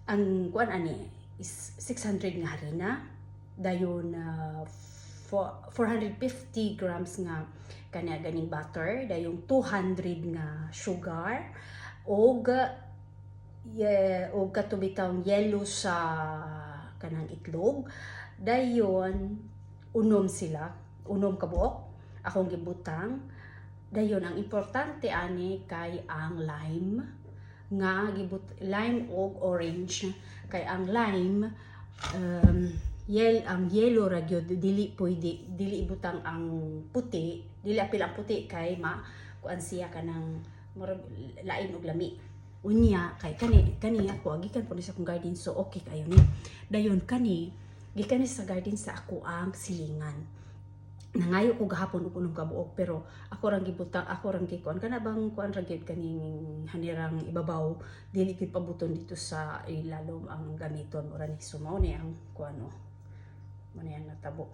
ang kuan ani is 600 nga harina, dayon 450 grams nga kanya ganing butter, dayon 200 nga sugar, og katubitang yellow sa kanang itlog, dayon unom sila, unom kabuok akong gibutang. Dayon ang importante ani kay ang lime nga lime og orange, kay ang lime ang yellow ra gyud, dili ibutang ang puti, dili apil ang puti kay kuan siya kanang lain og lami. Unya kay kani ako gikan po sa akong garden, so okay kayo ni. Dayon kani gikan sa garden sa ako ang silingan. Nangayo ko gahapon og unom kabuok, pero ako rang gikuan kana bang kuan ra gyud kaning hanirang ibabaw, dili gyud pabuton dito sa ilalom ang gamiton ora ni. So mao ni ang kuan mo ni ang natabo.